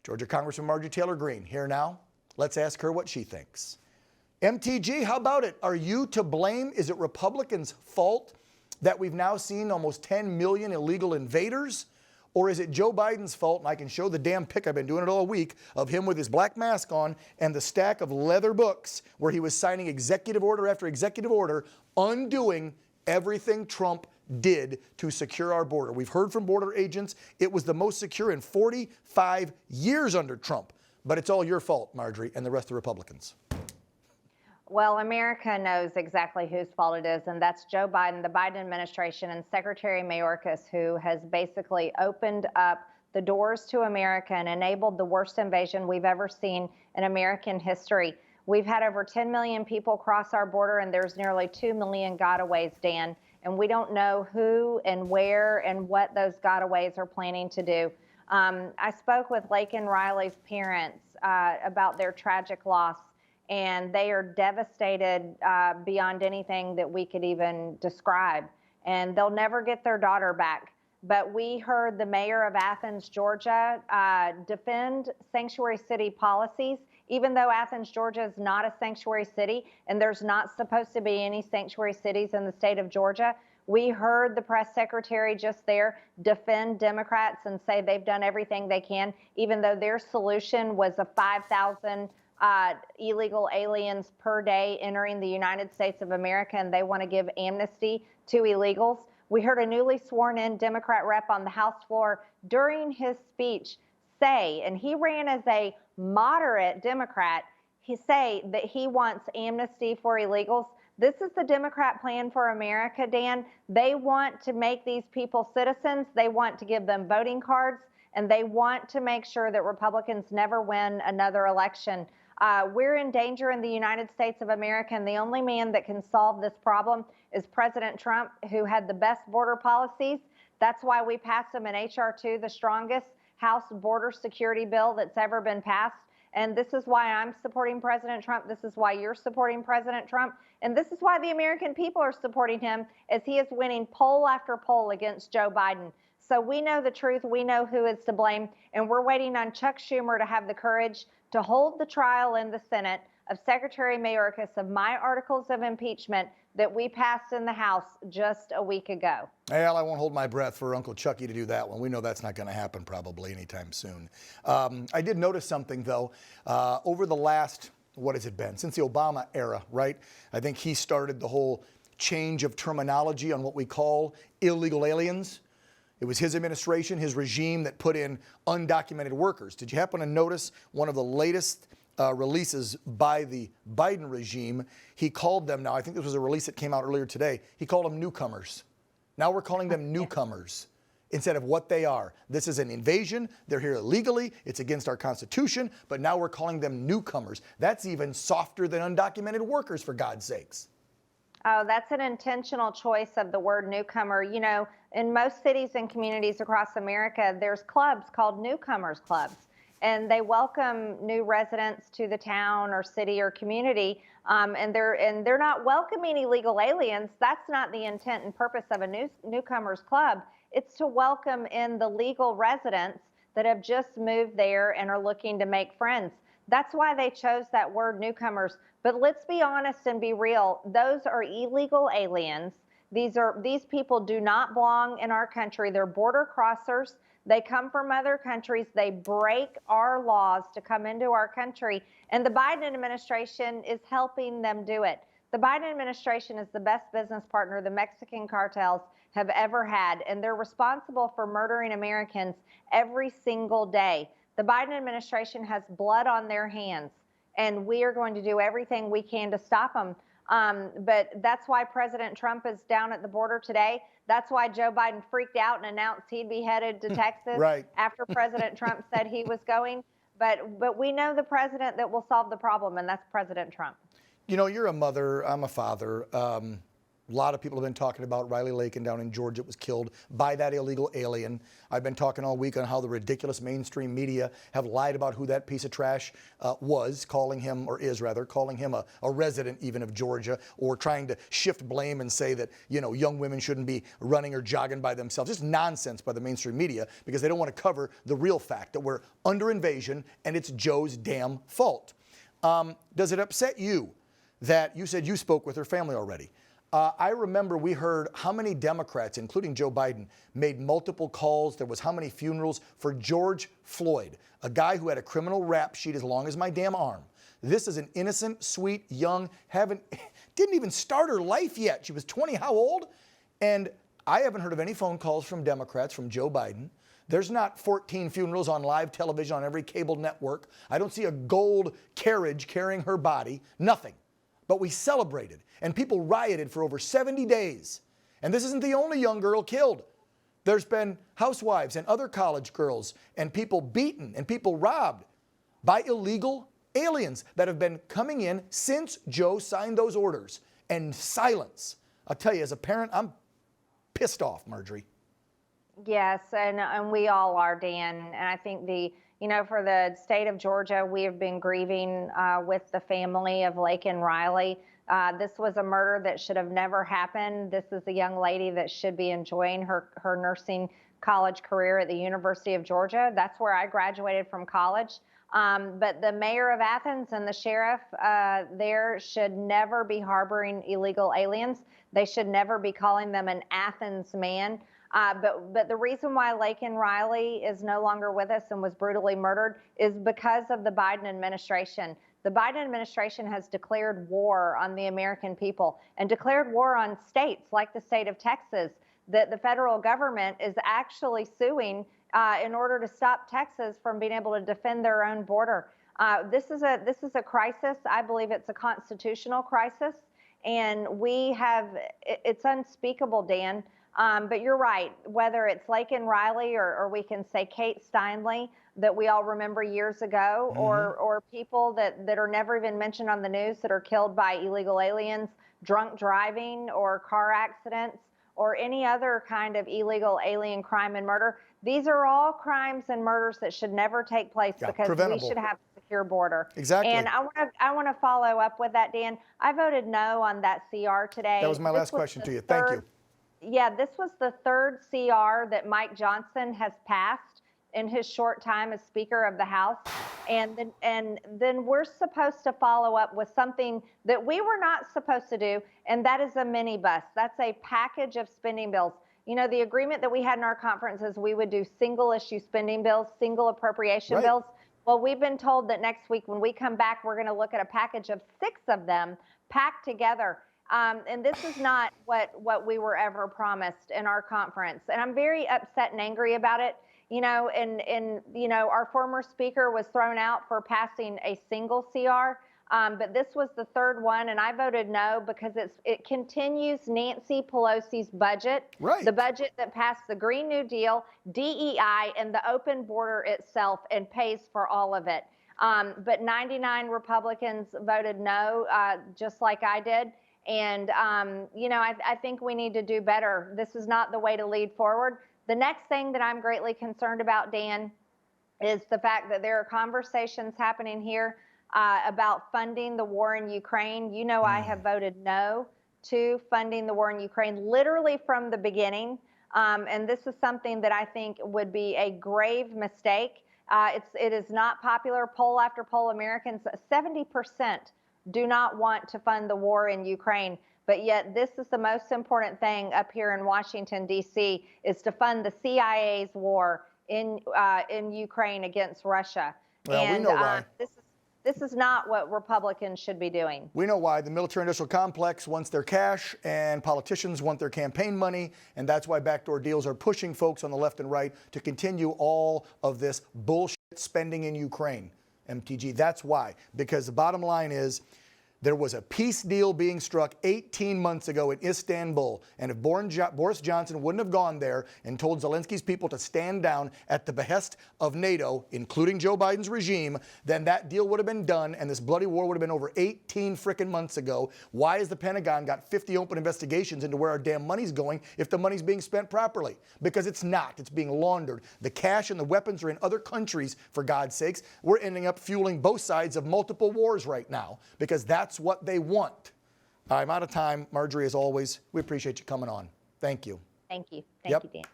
Georgia Congresswoman Marjorie Taylor Greene here now. Let's ask her what she thinks. MTG, how about it? Are you to blame? Is it Republicans' fault that we've now seen almost 10 million illegal invaders? Or is it Joe Biden's fault, and I can show the damn pic, I've been doing it all week, of him with his black mask on and the stack of leather books where he was signing executive order after executive order, undoing everything Trump did to secure our border. We've heard from border agents it was the most secure in 45 years under Trump. But it's all your fault, Marjorie, and the rest of the Republicans. Well, America knows exactly whose fault it is, and that's Joe Biden, the Biden administration, and Secretary Mayorkas, who has basically opened up the doors to America and enabled the worst invasion we've ever seen in American history. We've had over 10 million people cross our border, and there's nearly 2 million gotaways, Dan, and we don't know who and where and what those gotaways are planning to do. I spoke with Lake and Riley's parents about their tragic loss, and they are devastated beyond anything that we could even describe. And they'll never get their daughter back. But we heard the mayor of Athens, Georgia, defend sanctuary city policies, even though Athens, Georgia is not a sanctuary city, and there's not supposed to be any sanctuary cities in the state of Georgia. We heard the press secretary just there defend Democrats and say they've done everything they can, even though their solution was a 5,000 illegal aliens per day entering the United States of America, and they want to give amnesty to illegals. We heard a newly sworn in Democrat rep on the House floor during his speech say, and he ran as a moderate Democrat, he say that he wants amnesty for illegals. This is the Democrat plan for America, Dan. They want to make these people citizens. They want to give them voting cards, and they want to make sure that Republicans never win another election. We're in danger in the United States of America, and the only man that can solve this problem is President Trump, who had the best border policies. That's why we passed him in H.R. 2, the strongest House border security bill that's ever been passed. And this is why I'm supporting President Trump. This is why you're supporting President Trump. And this is why the American people are supporting him, as he is winning poll after poll against Joe Biden. So we know the truth. We know who is to blame. And we're waiting on Chuck Schumer to have the courage to hold the trial in the Senate of Secretary Mayorkas of my articles of impeachment that we passed in the House just a week ago. Well, I won't hold my breath for Uncle Chucky to do that one. We know that's not going to happen probably anytime soon. I did notice something, though, over the last, what has it been, since the Obama era, right? I think he started the whole change of terminology on what we call illegal aliens. It was his administration, his regime, that put in undocumented workers. Did you happen to notice one of the latest releases by the Biden regime? He called them, now I think this was a release that came out earlier today, he called them newcomers. Now we're calling them newcomers instead of what they are. This is an invasion. They're here illegally. It's against our Constitution, but now we're calling them newcomers. That's even softer than undocumented workers, for God's sakes. Oh, that's an intentional choice of the word newcomer. You know, in most cities and communities across America, there's clubs called newcomers clubs, and they welcome new residents to the town or city or community, and they're not welcoming illegal aliens. That's not the intent and purpose of a newcomers club. It's to welcome in the legal residents that have just moved there and are looking to make friends. That's why they chose that word newcomers. But let's be honest and be real. Those are illegal aliens. These people do not belong in our country. They're border crossers. They come from other countries. They break our laws to come into our country. And the Biden administration is helping them do it. The Biden administration is the best business partner the Mexican cartels have ever had. And they're responsible for murdering Americans every single day. The Biden administration has blood on their hands, and we are going to do everything we can to stop them. But that's why President Trump is down at the border today. That's why Joe Biden freaked out and announced he'd be headed to Texas right after President Trump said he was going. But we know the president that will solve the problem, and that's President Trump. You know, you're a mother, I'm a father. A lot of people have been talking about Riley Lakin down in Georgia was killed by that illegal alien. I've been talking all week on how the ridiculous mainstream media have lied about who that piece of trash was, calling him a resident even of Georgia, or trying to shift blame and say that, you know, young women shouldn't be running or jogging by themselves. Just nonsense by the mainstream media because they don't want to cover the real fact that we're under invasion and it's Joe's damn fault. Does it upset you that you said you spoke with her family already? I remember we heard how many Democrats, including Joe Biden, made multiple calls. There was how many funerals for George Floyd, a guy who had a criminal rap sheet as long as my damn arm. This is an innocent, sweet, young, didn't even start her life yet. She was 20, how old? And I haven't heard of any phone calls from Democrats, from Joe Biden. There's not 14 funerals on live television on every cable network. I don't see a gold carriage carrying her body, nothing. But we celebrated, and people rioted for over 70 days. And this isn't the only young girl killed. There's been housewives and other college girls and people beaten and people robbed by illegal aliens that have been coming in since Joe signed those orders. And silence. I'll tell you, as a parent, I'm pissed off, Marjorie. Yes, and we all are, Dan. And I think for the state of Georgia, we have been grieving with the family of Lakin Riley. This was a murder that should have never happened. This is a young lady that should be enjoying her nursing college career at the University of Georgia. That's where I graduated from college. But the mayor of Athens and the sheriff there should never be harboring illegal aliens. They should never be calling them an Athens man. But the reason why Lakin Riley is no longer with us and was brutally murdered is because of the Biden administration. The Biden administration has declared war on the American people and declared war on states like the state of Texas that the federal government is actually suing in order to stop Texas from being able to defend their own border. This is a crisis. I believe it's a constitutional crisis, and it's unspeakable, Dan. But you're right, whether it's Lakin Riley or we can say Kate Steinle that we all remember years ago, or people that are never even mentioned on the news that are killed by illegal aliens, drunk driving or car accidents, or any other kind of illegal alien crime and murder. These are all crimes and murders that should never take place because we should have a secure border. Exactly. And I want to follow up with that, Dan. I voted no on that CR today. That was my last question to you. Thank you. Yeah, this was the third CR that Mike Johnson has passed in his short time as Speaker of the House. And then we're supposed to follow up with something that we were not supposed to do, and that is a minibus. That's a package of spending bills. You know, the agreement that we had in our conference is we would do single issue spending bills, single appropriation bills. Well, we've been told that next week when we come back, we're going to look at a package of 6 of them packed together. And this is not what we were ever promised in our conference. And I'm very upset and angry about it. You know, and our former speaker was thrown out for passing a single CR. But this was the third one, and I voted no because it continues Nancy Pelosi's budget, the budget that passed the Green New Deal, DEI, and the open border itself, and pays for all of it. But 99 Republicans voted no, just like I did. And, I think we need to do better. This is not the way to lead forward. The next thing that I'm greatly concerned about, Dan, is the fact that there are conversations happening here about funding the war in Ukraine. You know, I have voted no to funding the war in Ukraine literally from the beginning. And this is something that I think would be a grave mistake. It is not popular. Poll after poll, Americans, 70% do not want to fund the war in Ukraine. But yet this is the most important thing up here in Washington, D.C., is to fund the CIA's war in Ukraine against Russia. Well, and we know why. This is not what Republicans should be doing. We know why. The military-industrial complex wants their cash, and politicians want their campaign money, and that's why backdoor deals are pushing folks on the left and right to continue all of this bullshit spending in Ukraine, MTG. That's why. Because the bottom line is, There was a peace deal being struck 18 months ago in Istanbul. And if Boris Johnson wouldn't have gone there and told Zelensky's people to stand down at the behest of NATO, including Joe Biden's regime, then that deal would have been done and this bloody war would have been over 18 frickin' months ago. Why has the Pentagon got 50 open investigations into where our damn money's going if the money's being spent properly? Because it's not. It's being laundered. The cash and the weapons are in other countries, for God's sakes. We're ending up fueling both sides of multiple wars right now because that's what they want. I'm out of time. Marjorie, as always, we appreciate you coming on. Thank you. Thank you. Yep. Thank you, Dan.